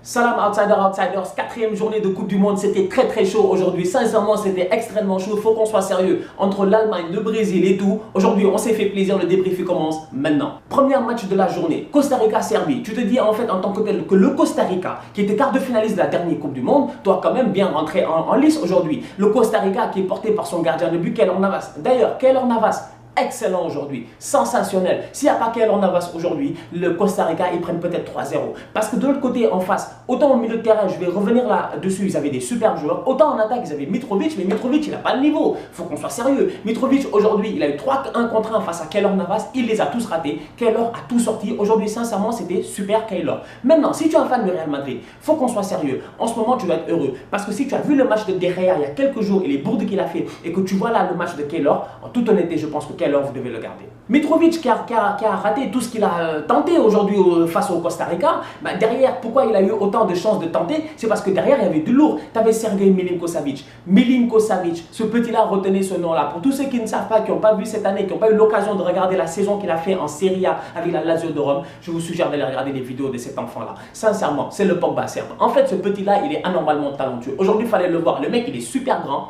Salam Outsiders, quatrième journée de Coupe du Monde, c'était très chaud aujourd'hui. Sincèrement, c'était extrêmement chaud. Faut qu'on soit sérieux. Entre l'Allemagne, le Brésil et tout, aujourd'hui, on s'est fait plaisir. Le débrief commence maintenant. Premier match de la journée, Costa Rica-Serbie. Tu te dis en fait en tant que tel que le Costa Rica, qui était quart de finaliste de la dernière Coupe du Monde, doit quand même bien rentrer en lice aujourd'hui. Le Costa Rica qui est porté par son gardien de but, Keylor Navas. D'ailleurs, Keylor Navas, excellent aujourd'hui, sensationnel. S'il n'y a pas Keylor Navas aujourd'hui, le Costa Rica, ils prennent peut-être 3-0. Parce que de l'autre côté, en face, autant au milieu de terrain, je vais revenir là-dessus, ils avaient des super joueurs. Autant en attaque, ils avaient Mitrovic, mais Mitrovic, il n'a pas le niveau. Il faut qu'on soit sérieux. Mitrovic, aujourd'hui, il a eu 3-1 contre 1 face à Keylor Navas. Il les a tous ratés. Keylor a tout sorti. Aujourd'hui, sincèrement, c'était super Keylor. Maintenant, si tu es un fan du Real Madrid, il faut qu'on soit sérieux. En ce moment, tu dois être heureux. Parce que si tu as vu le match de De Gea il y a quelques jours et les bourdes qu'il a fait, et que tu vois là le match de Keylor, en toute honnêteté, je pense que Keylor, vous devez le garder. Mitrovic qui a raté tout ce qu'il a tenté aujourd'hui face au Costa Rica, derrière, pourquoi il a eu autant de chances de tenter? C'est parce que derrière, il y avait du lourd. Tu avais Sergei Milinkovic. Milinkovic, ce petit-là, retenez ce nom-là. Pour tous ceux qui ne savent pas, qui n'ont pas vu cette année, qui n'ont pas eu l'occasion de regarder la saison qu'il a fait en Serie A avec la Lazio de Rome, je vous suggère d'aller regarder les vidéos de cet enfant-là. Sincèrement, c'est le Pogba serbe. En fait, ce petit-là, il est anormalement talentueux. Aujourd'hui, il fallait le voir. Le mec, il est super grand.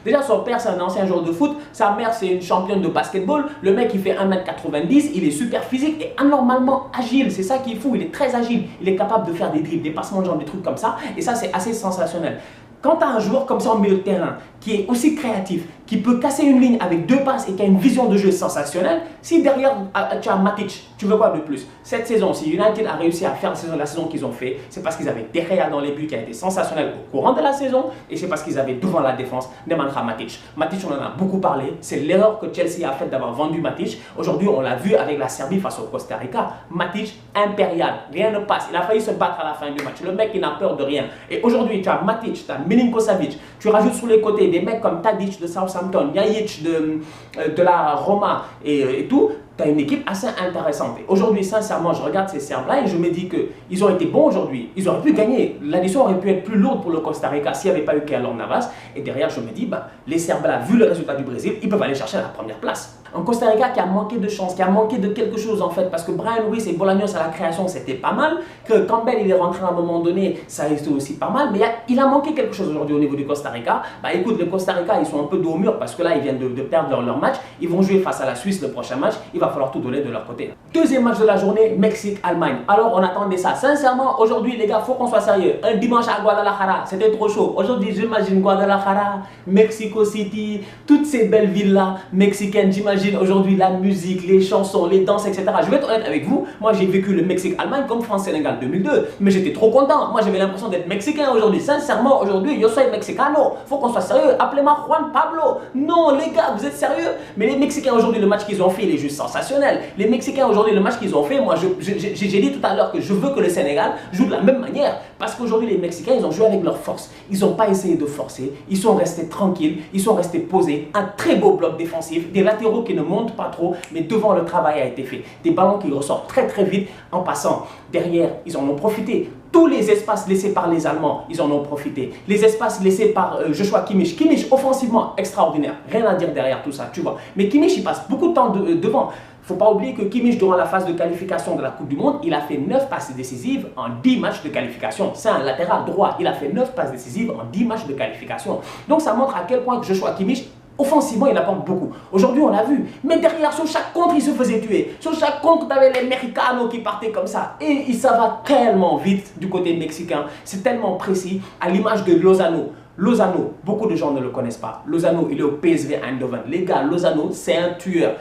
Déjà, son père, c'est un ancien joueur de foot. Sa mère, c'est une championne de basketball. Le mec, il fait 1m90. Il est super physique et anormalement agile. C'est ça qui est fou. Il est très agile. Il est capable de faire des dribbles, des passements de jambes, des trucs comme ça. Et ça, c'est assez sensationnel. Quand tu as un joueur comme ça en milieu de terrain, qui est aussi créatif, qui peut casser une ligne avec 2 passes et qui a une vision de jeu sensationnelle, si derrière tu as Matic, tu veux quoi de plus? Cette saison, si United a réussi à faire la saison qu'ils ont fait, c'est parce qu'ils avaient De Gea dans les buts qui a été sensationnel au courant de la saison, et c'est parce qu'ils avaient devant la défense Nemanja Matic. Matic, on en a beaucoup parlé, c'est l'erreur que Chelsea a faite d'avoir vendu Matic. Aujourd'hui, on l'a vu avec la Serbie face au Costa Rica. Matic, impérial, rien ne passe. Il a failli se battre à la fin du match. Le mec, il n'a peur de rien. Et aujourd'hui, tu as Matic, tu as Milinkovic, tu rajoutes sur les côtés des mecs comme Tadic de Southampton, Ljajic de la Roma et tout. Tu as une équipe assez intéressante. Aujourd'hui, sincèrement, je regarde ces Serbes-là et je me dis qu'ils ont été bons aujourd'hui. Ils auraient pu gagner. L'addition aurait pu être plus lourde pour le Costa Rica s'il n'y avait pas eu Keylor Navas. Et derrière, je me dis, les Serbes-là, vu le résultat du Brésil, ils peuvent aller chercher la première place. Un Costa Rica qui a manqué de chance, qui a manqué de quelque chose en fait, parce que Bryan Ruiz et Bolaños à la création, c'était pas mal. Que Campbell, il est rentré à un moment donné, ça restait aussi pas mal. Mais il a manqué quelque chose aujourd'hui au niveau du Costa Rica. Écoute, le Costa Rica, ils sont un peu dos au mur parce que là, ils viennent de perdre leur match. Ils vont jouer face à la Suisse le prochain match. Il va falloir tout donner de leur côté. Deuxième match de la journée, Mexique-Allemagne. Alors, on attendait ça. Sincèrement, aujourd'hui, les gars, faut qu'on soit sérieux. Un dimanche à Guadalajara, c'était trop chaud. Aujourd'hui, j'imagine Guadalajara, Mexico City, toutes ces belles villes-là mexicaines. J'imagine aujourd'hui la musique, les chansons, les danses, etc. Je vais être honnête avec vous. Moi, j'ai vécu le Mexique-Allemagne comme France-Sénégal 2002. Mais j'étais trop content. Moi, j'avais l'impression d'être mexicain aujourd'hui. Sincèrement, aujourd'hui, yo soy mexicano. Faut qu'on soit sérieux. Appelez-moi Juan Pablo. Non, les gars, vous êtes sérieux? Mais les Mexicains aujourd'hui, le match qu'ils ont fait, il est juste sensationnel. Les Mexicains aujourd'hui, le match qu'ils ont fait, moi, j'ai dit tout à l'heure que je veux que le Sénégal joue de la même manière. Parce qu'aujourd'hui, les Mexicains, ils ont joué avec leur force. Ils n'ont pas essayé de forcer. Ils sont restés tranquilles. Ils sont restés posés. Un très beau bloc défensif. Des latéraux qui ne montent pas trop, mais devant le travail a été fait. Des ballons qui ressortent très vite en passant. Derrière, ils en ont profité. Tous les espaces laissés par les Allemands, ils en ont profité. Les espaces laissés par Joshua Kimmich. Kimmich, offensivement, extraordinaire. Rien à dire derrière tout ça, tu vois. Mais Kimmich, il passe beaucoup de temps devant. Il ne faut pas oublier que Kimmich, durant la phase de qualification de la Coupe du Monde, il a fait 9 passes décisives en 10 matchs de qualification. C'est un latéral droit. Il a fait 9 passes décisives en 10 matchs de qualification. Donc ça montre à quel point que Joshua Kimmich, offensivement, il apporte beaucoup. Aujourd'hui, on l'a vu. Mais derrière, sur chaque contre, il se faisait tuer. Sur chaque contre, tu avais les Mexicanos qui partaient comme ça. Et ça va tellement vite du côté mexicain. C'est tellement précis, à l'image de Lozano. Lozano, beaucoup de gens ne le connaissent pas. Lozano, il est au PSV Eindhoven. Les gars, Lozano, c'est un tueur.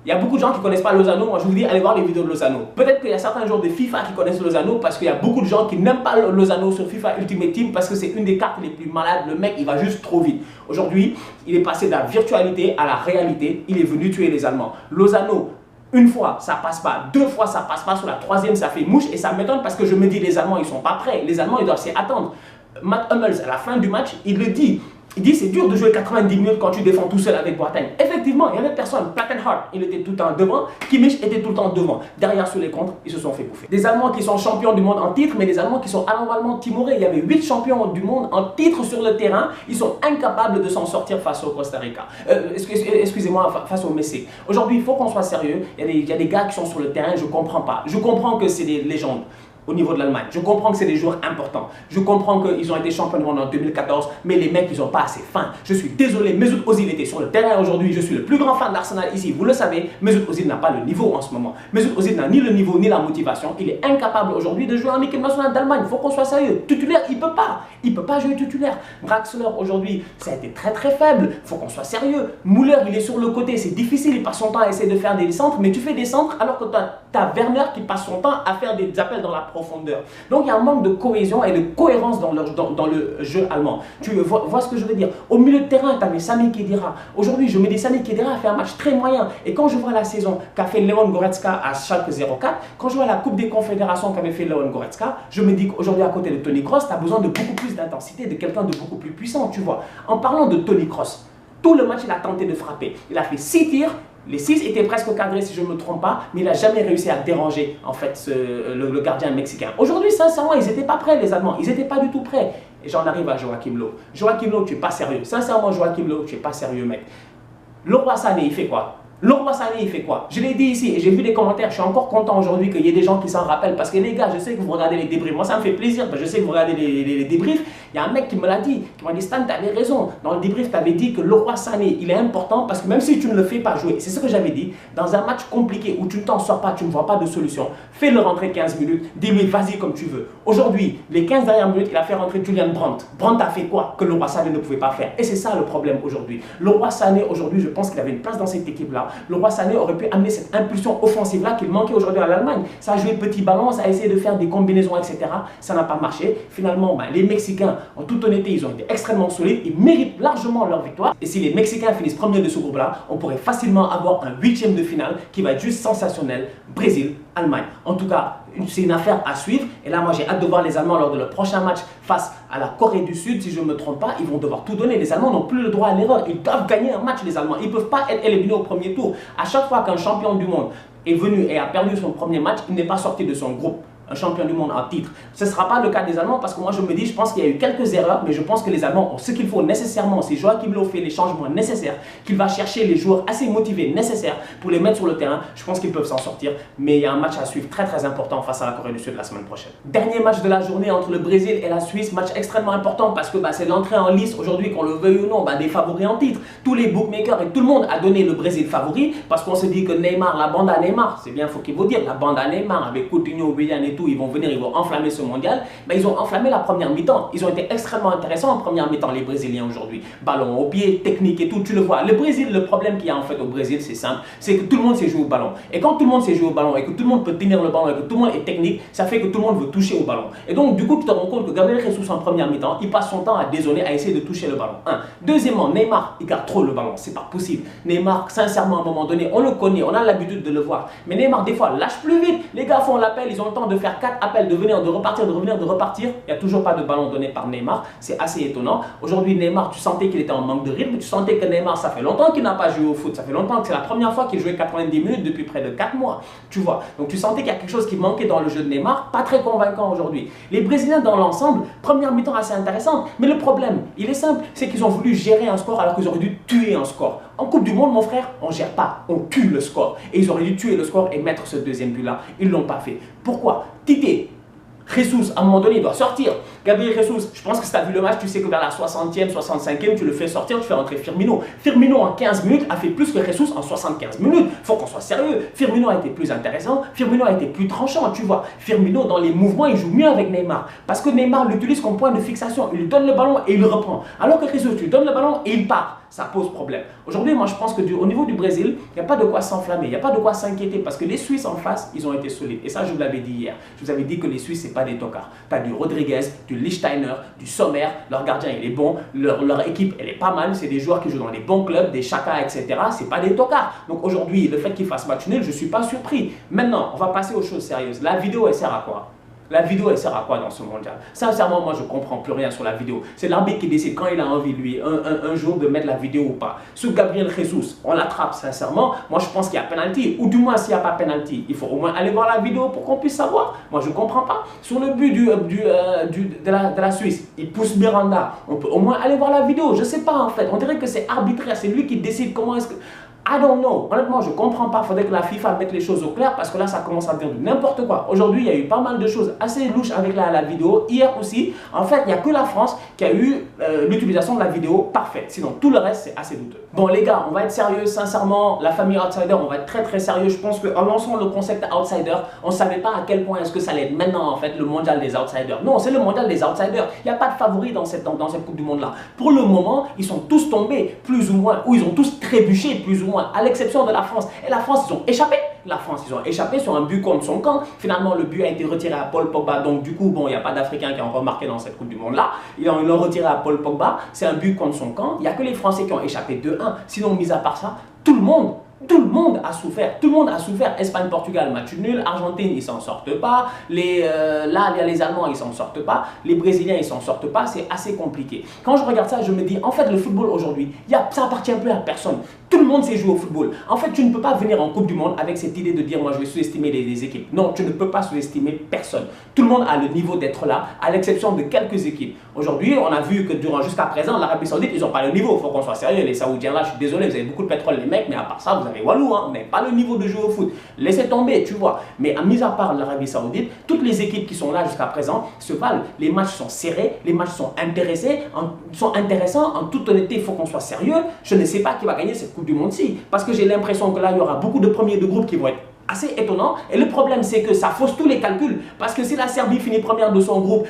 Il y a beaucoup de gens qui ne connaissent pas Lozano. Moi, je vous dis, allez voir les vidéos de Lozano. Peut-être qu'il y a certains joueurs de FIFA qui connaissent Lozano parce qu'il y a beaucoup de gens qui n'aiment pas Lozano sur FIFA Ultimate Team parce que c'est une des cartes les plus malades. Le mec, il va juste trop vite. Aujourd'hui, il est passé de la virtualité à la réalité. Il est venu tuer les Allemands. Lozano, une fois, ça passe pas. 2 fois, ça passe pas. Sur la 3e, ça fait mouche. Et ça m'étonne parce que je me dis, les Allemands, ils sont pas prêts. Les Allemands, ils doivent s'y attendre. Matt Hummels, à la fin du match, il le dit. Il dit c'est dur de jouer 90 minutes quand tu défends tout seul avec Boateng. Effectivement, il y avait personne. Plattenhardt, il était tout le temps devant. Kimmich était tout le temps devant. Derrière, sur les contres, ils se sont fait bouffer. Des Allemands qui sont champions du monde en titre, mais des Allemands qui sont anormalement timorés. Il y avait 8 champions du monde en titre sur le terrain. Ils sont incapables de s'en sortir face au Costa Rica. Excusez-moi, face au Mexique. Aujourd'hui, il faut qu'on soit sérieux. Il y a des gars qui sont sur le terrain, je ne comprends pas. Je comprends que c'est des légendes. au niveau de l'Allemagne. Je comprends que c'est des joueurs importants. Je comprends qu'ils ont été champions du monde en 2014, mais les mecs, ils n'ont pas assez faim. Je suis désolé, Mesut Ozil était sur le terrain aujourd'hui. Je suis le plus grand fan d'Arsenal ici, vous le savez. Mesut Ozil n'a pas le niveau en ce moment. Mesut Ozil n'a ni le niveau ni la motivation. Il est incapable aujourd'hui de jouer en équipe nationale d'Allemagne. Il faut qu'on soit sérieux. Titulaire, il ne peut pas. Il ne peut pas jouer titulaire. Draxler aujourd'hui, ça a été très très faible. Il faut qu'on soit sérieux. Müller, il est sur le côté. C'est difficile. Il passe son temps à essayer de faire des centres, mais tu fais des centres alors que tu as Werner qui passe son temps à faire des appels dans la profondeur. Donc il y a un manque de cohésion et de cohérence dans le jeu allemand. Tu vois ce que je veux dire? Au milieu de terrain, tu avais Sami Khedira. Aujourd'hui, je me dis Sami Khedira a fait un match très moyen. Et quand je vois la saison qu'a fait Leon Goretzka à Schalke 04, quand je vois la Coupe des Confédérations qu'avait fait Leon Goretzka, je me dis qu'aujourd'hui, à côté de Toni Kroos, tu as besoin de beaucoup plus d'intensité, de quelqu'un de beaucoup plus puissant, tu vois. En parlant de Toni Kroos, tout le match, il a tenté de frapper. Il a fait 6 tirs. Les 6 étaient presque cadrés si je ne me trompe pas, mais il n'a jamais réussi à déranger en fait le gardien mexicain. Aujourd'hui, sincèrement, ils n'étaient pas prêts les Allemands, ils n'étaient pas du tout prêts. Et j'en arrive à Joachim Löw. Joachim Löw, tu n'es pas sérieux. Sincèrement, Joachim Löw, tu n'es pas sérieux, mec. Leroy Sané, il fait quoi? Leroy Sané, il fait quoi? Je l'ai dit ici et j'ai vu les commentaires. Je suis encore content aujourd'hui qu'il y ait des gens qui s'en rappellent. Parce que les gars, je sais que vous regardez les débriefs. Moi, ça me fait plaisir. Parce que je sais que vous regardez les débriefs. Il y a un mec qui me l'a dit. Qui m'a dit, Stan, tu avais raison. Dans le débrief, tu avais dit que Leroy Sané, il est important. Parce que même si tu ne le fais pas jouer, c'est ce que j'avais dit. Dans un match compliqué où tu ne t'en sors pas, tu ne vois pas de solution, fais-le rentrer 15 minutes. Dis-lui, vas-y comme tu veux. Aujourd'hui, les 15 dernières minutes, il a fait rentrer Julian Brandt. Brandt a fait quoi que Leroy Sané ne pouvait pas faire? Et c'est ça le problème aujourd'hui. Leroy Sané, aujourd'hui, je pense qu'il avait une place dans cette équipe-là. Leroy Sané aurait pu amener cette impulsion offensive-là qu'il manquait aujourd'hui à l'Allemagne. Ça a joué petit ballon, ça a essayé de faire des combinaisons, etc. Ça n'a pas marché. Finalement, les Mexicains, en toute honnêteté, ils ont été extrêmement solides. Ils méritent largement leur victoire. Et si les Mexicains finissent premiers de ce groupe-là, on pourrait facilement avoir un 8e de finale qui va être juste sensationnel. Brésil, Allemagne. En tout cas, c'est une affaire à suivre. Et là, moi, j'ai hâte de voir les Allemands lors de leur prochain match face à la Corée du Sud. Si je ne me trompe pas, ils vont devoir tout donner. Les Allemands n'ont plus le droit à l'erreur. Ils doivent gagner un match, les Allemands. Ils ne peuvent pas être éliminés au premier tour. À chaque fois qu'un champion du monde est venu et a perdu son premier match, il n'est pas sorti de son groupe. Un champion du monde en titre. Ce ne sera pas le cas des Allemands parce que moi je me dis, je pense qu'il y a eu quelques erreurs, mais je pense que les Allemands ont ce qu'il faut nécessairement. C'est Joachim Löw fait les changements nécessaires, qu'il va chercher les joueurs assez motivés nécessaires pour les mettre sur le terrain. Je pense qu'ils peuvent s'en sortir, mais il y a un match à suivre très très important face à la Corée du Sud la semaine prochaine. Dernier match de la journée entre le Brésil et la Suisse, match extrêmement important parce que c'est l'entrée en lice aujourd'hui, qu'on le veuille ou non, des favoris en titre. Tous les bookmakers et tout le monde a donné le Brésil favori parce qu'on se dit que Neymar, la bande à Neymar, c'est bien, faut qu'il faut dire, la bande à Neymar avec Coutinho, Willian et tout, ils vont venir, ils vont enflammer ce mondial. Ils ont enflammé la première mi-temps. Ils ont été extrêmement intéressants en première mi-temps, les Brésiliens aujourd'hui. Ballon au pied, technique et tout, tu le vois. Le Brésil, le problème qu'il y a en fait au Brésil, c'est simple, c'est que tout le monde sait jouer au ballon. Et quand tout le monde sait jouer au ballon et que tout le monde peut tenir le ballon et que tout le monde est technique, ça fait que tout le monde veut toucher au ballon. Et donc, du coup, tu te rends compte que Gabriel Jesus en première mi-temps, il passe son temps à dézonner, à essayer de toucher le ballon. Deuxièmement, Neymar, il garde trop le ballon. C'est pas possible. Neymar, sincèrement, à un moment donné, on le connaît, on a l'habitude de le voir. Mais Neymar, des fois, lâche plus vite. Les gars font l'appel, ils ont le temps de faire 4 appels, de venir, de repartir, de revenir, de repartir. Il n'y a toujours pas de ballon donné par Neymar. C'est assez étonnant. Aujourd'hui, Neymar, tu sentais qu'il était en manque de rythme. Tu sentais que Neymar, ça fait longtemps qu'il n'a pas joué au foot. Ça fait longtemps que c'est la première fois qu'il jouait 90 minutes depuis près de 4 mois. Tu vois. Donc tu sentais qu'il y a quelque chose qui manquait dans le jeu de Neymar. Pas très convaincant aujourd'hui. Les Brésiliens, dans l'ensemble, première mi-temps assez intéressante. Mais le problème, il est simple. C'est qu'ils ont voulu gérer un score alors qu'ils auraient dû tuer un score. En Coupe du Monde, mon frère, on ne gère pas. On tue le score. Et ils auraient dû tuer le score et mettre ce deuxième but-là. Ils ne l'ont pas fait. Pourquoi? Tite, Jesus, à un moment donné, il doit sortir. Gabriel Jesus, je pense que si tu as vu le match, tu sais que vers la 60e, 65e, tu le fais sortir, tu fais rentrer Firmino. Firmino, en 15 minutes, a fait plus que Jesus en 75 minutes. Il faut qu'on soit sérieux. Firmino a été plus intéressant. Firmino a été plus tranchant, tu vois. Firmino, dans les mouvements, il joue mieux avec Neymar. Parce que Neymar l'utilise comme point de fixation. Il lui donne le ballon et il le reprend. Alors que Jesus, tu lui donnes le ballon et il part. Ça pose problème. Aujourd'hui, moi, je pense que au niveau du Brésil, il n'y a pas de quoi s'enflammer, il n'y a pas de quoi s'inquiéter parce que les Suisses en face, ils ont été solides. Et ça, je vous l'avais dit hier. Je vous avais dit que les Suisses, ce n'est pas des tocards. Tu as du Rodriguez, du Lichtsteiner, du Sommer. Leur gardien, il est bon. Leur équipe, elle est pas mal. C'est des joueurs qui jouent dans des bons clubs, des Chaka, etc. Ce n'est pas des tocards. Donc aujourd'hui, le fait qu'ils fassent match nul, je ne suis pas surpris. Maintenant, on va passer aux choses sérieuses. La vidéo, elle sert à quoi? La vidéo, elle sert à quoi dans ce mondial? Sincèrement, moi, je ne comprends plus rien sur la vidéo. C'est l'arbitre qui décide quand il a envie, lui, un jour de mettre la vidéo ou pas. Sur Gabriel Jesus, on l'attrape, sincèrement. Moi, je pense qu'il y a penalty. Ou du moins, s'il n'y a pas penalty, il faut au moins aller voir la vidéo pour qu'on puisse savoir. Moi, je ne comprends pas. Sur le but de la Suisse, il pousse Miranda. On peut au moins aller voir la vidéo. Je ne sais pas, en fait. On dirait que c'est arbitraire. C'est lui qui décide comment est-ce que... I don't know. Honnêtement, je comprends pas. Faudrait que la FIFA mette les choses au clair parce que là, ça commence à devenir n'importe quoi. Aujourd'hui, il y a eu pas mal de choses assez louches avec la vidéo. Hier aussi, en fait, il n'y a que la France qui a eu l'utilisation de la vidéo parfaite. Sinon, tout le reste, c'est assez douteux. Bon, les gars, on va être sérieux. Sincèrement, la famille Outsider, on va être très sérieux. Je pense qu'en lançant le concept Outsider, on ne savait pas à quel point est-ce que ça allait être maintenant, en fait, le mondial des Outsiders. Non, c'est le mondial des Outsiders. Il n'y a pas de favoris dans cette Coupe du Monde-là. Pour le moment, ils sont tous tombés, plus ou moins, ou ils ont tous trébuché, plus ou moins, à l'exception de la France. Et la France, ils ont échappé. La France, ils ont échappé sur un but contre son camp. Finalement, le but a été retiré à Paul Pogba. Donc, du coup, bon, il n'y a pas d'Africains qui ont remarqué dans cette Coupe du Monde-là. Ils l'ont retiré à Paul Pogba. C'est un but contre son camp. Il n'y a que les Français qui ont échappé 2-1. Sinon, mis à part ça, tout le monde a souffert. Tout le monde a souffert. Espagne-Portugal, match nul. Argentine, ils s'en sortent pas. Là, il y a les Allemands, ils s'en sortent pas. Les Brésiliens, ils s'en sortent pas. C'est assez compliqué. Quand je regarde ça, je me dis, en fait, le football aujourd'hui, ça appartient plus à personne. Tout le monde sait jouer au football. En fait, tu ne peux pas venir en Coupe du Monde avec cette idée de dire, moi, je vais sous-estimer les équipes. Non, tu ne peux pas sous-estimer personne. Tout le monde a le niveau d'être là, à l'exception de quelques équipes. Aujourd'hui, on a vu que jusqu'à présent, l'Arabie Saoudite, ils n'ont pas le niveau. Il faut qu'on soit sérieux. Les Saoudiens, là, je suis désolé, vous avez beaucoup de pétrole, les mecs, mais à part ça, vous avez Walou, hein, on n'a pas le niveau de jouer au foot. Laissez tomber, tu vois. Mais mis à part l'Arabie Saoudite, toutes les équipes qui sont là jusqu'à présent se valent. Les matchs sont serrés, les matchs sont intéressants. En toute honnêteté, il faut qu'on soit sérieux. Je ne sais pas qui va gagner cette Coupe du Monde-ci. Parce que j'ai l'impression que là, il y aura beaucoup de premiers de groupe qui vont être assez étonnant. Et le problème, c'est que ça fausse tous les calculs. Parce que si la Serbie finit première de son groupe,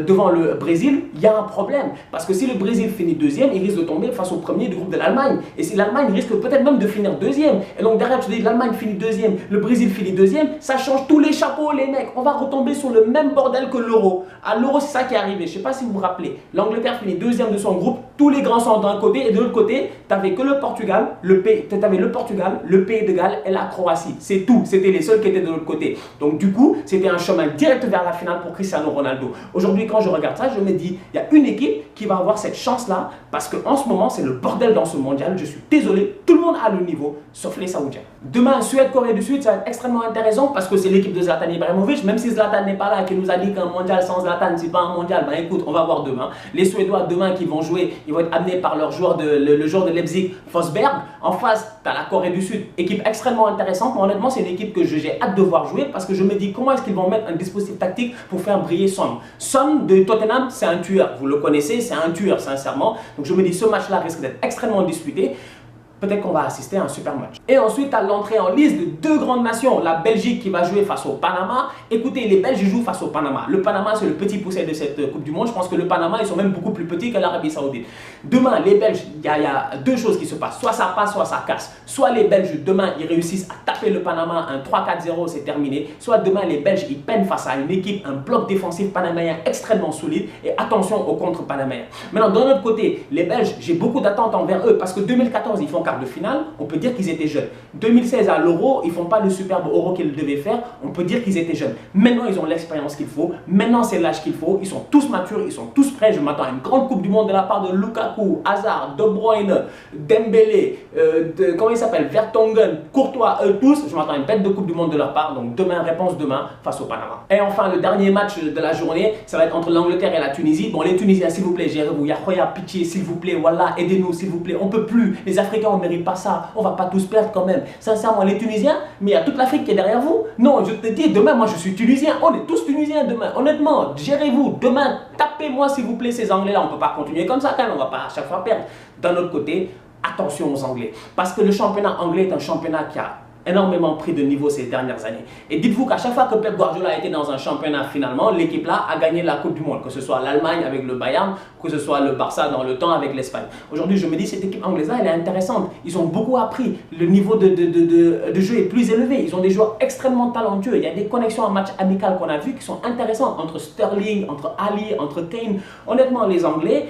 devant le Brésil, il y a un problème. Parce que si le Brésil finit deuxième, il risque de tomber face au premier du groupe de l'Allemagne. Et si l'Allemagne risque peut-être même de finir deuxième. Et donc derrière, tu dis l'Allemagne finit deuxième, le Brésil finit deuxième, ça change tous les chapeaux, les mecs. On va retomber sur le même bordel que l'Euro. À l'Euro, c'est ça qui est arrivé. Je ne sais pas si vous vous rappelez. L'Angleterre finit deuxième de son groupe. Tous les grands sont d'un côté et de l'autre côté, tu n'avais que le Portugal, le Pays de Galles et la Croatie. C'est tout. C'était les seuls qui étaient de l'autre côté. Donc du coup, c'était un chemin direct vers la finale pour Cristiano Ronaldo. Aujourd'hui, quand je regarde ça, je me dis, il y a une équipe qui va avoir cette chance-là parce qu'en ce moment, c'est le bordel dans ce mondial. Je suis désolé, tout le monde a le niveau, sauf les Saoudiens. Demain, Suède-Corée du Sud, ça va être extrêmement intéressant parce que c'est l'équipe de Zlatan Ibrahimovic. Même si Zlatan n'est pas là et qu'il nous a dit qu'un mondial sans Zlatan, c'est pas un mondial, ben écoute, on va voir demain. Les Suédois, demain, qui vont jouer, ils vont être amenés par leur joueur, le joueur de Leipzig, Forsberg. En face, tu as la Corée du Sud, équipe extrêmement intéressante. Mais honnêtement, c'est une équipe que j'ai hâte de voir jouer parce que je me dis comment est-ce qu'ils vont mettre un dispositif tactique pour faire briller Son. Son de Tottenham, c'est un tueur. Vous le connaissez, c'est un tueur, sincèrement. Donc je me dis, ce match-là risque d'être extrêmement disputé. Peut-être qu'on va assister à un super match. Et ensuite, à l'entrée en liste de deux grandes nations. La Belgique qui va jouer face au Panama. Écoutez, les Belges jouent face au Panama. Le Panama, c'est le petit poussé de cette Coupe du Monde. Je pense que le Panama, ils sont même beaucoup plus petits que l'Arabie Saoudite. Demain, les Belges, il y a deux choses qui se passent. Soit ça passe, soit ça casse. Soit les Belges, demain, ils réussissent à taper le Panama. Un 3-4-0, c'est terminé. Soit demain, les Belges, ils peinent face à une équipe, un bloc défensif panaméen extrêmement solide. Et attention au contre-panaméen. Maintenant, d'un autre côté, les Belges, j'ai beaucoup d'attentes envers eux. Parce que 2014, ils font de finale, on peut dire qu'ils étaient jeunes. 2016 à l'Euro, ils font pas le superbe Euro qu'ils devaient faire, on peut dire qu'ils étaient jeunes. Maintenant, ils ont l'expérience qu'il faut, maintenant c'est l'âge qu'il faut, ils sont tous matures, ils sont tous prêts. Je m'attends à une grande Coupe du Monde de la part de Lukaku, Hazard, De Bruyne, Dembélé, comment il s'appelle, Vertonghen, Courtois, eux tous. Je m'attends à une bête de Coupe du Monde de leur part. Donc demain, réponse demain face au Panama. Et enfin, le dernier match de la journée, ça va être entre l'Angleterre et la Tunisie. Bon, les Tunisiens, s'il vous plaît, gérez-vous. Yahya, pitié, s'il vous plaît, voilà, aidez-nous, s'il vous plaît. On peut plus. Les Africains, on ne mérite pas ça. On va pas tous perdre quand même. Sincèrement, les Tunisiens, mais il y a toute l'Afrique qui est derrière vous. Non, je te dis, demain, moi, je suis Tunisien. On est tous Tunisiens demain. Honnêtement, gérez-vous. Demain, tapez-moi, s'il vous plaît, ces Anglais-là. On ne peut pas continuer comme ça quand même. On ne va pas à chaque fois perdre. D'un autre côté, attention aux Anglais. Parce que le championnat anglais est un championnat qui a énormément pris de niveau ces dernières années. Et dites-vous qu'à chaque fois que Pep Guardiola a été dans un championnat, finalement, l'équipe-là a gagné la Coupe du Monde. Que ce soit l'Allemagne avec le Bayern, que ce soit le Barça dans le temps avec l'Espagne. Aujourd'hui, je me dis, cette équipe anglaise-là, elle est intéressante. Ils ont beaucoup appris. Le niveau de jeu est plus élevé. Ils ont des joueurs extrêmement talentueux. Il y a des connexions en match amical qu'on a vues qui sont intéressantes entre Sterling, entre Ali, entre Kane. Honnêtement, les Anglais,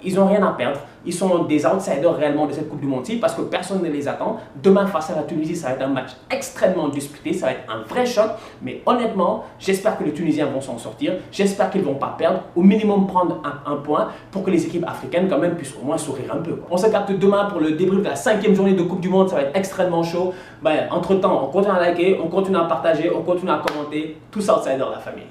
ils n'ont rien à perdre. Ils sont des outsiders réellement de cette Coupe du Monde-ci parce que personne ne les attend. Demain, face à la Tunisie, ça va être un match extrêmement disputé. Ça va être un vrai choc. Mais honnêtement, j'espère que les Tunisiens vont s'en sortir. J'espère qu'ils ne vont pas perdre. Au minimum, prendre un point pour que les équipes africaines, quand même, puissent au moins sourire un peu. On se capte demain pour le débrief de la 5e journée de Coupe du Monde. Ça va être extrêmement chaud. Entre-temps, on continue à liker, on continue à partager, on continue à commenter. Tous outsiders, la famille.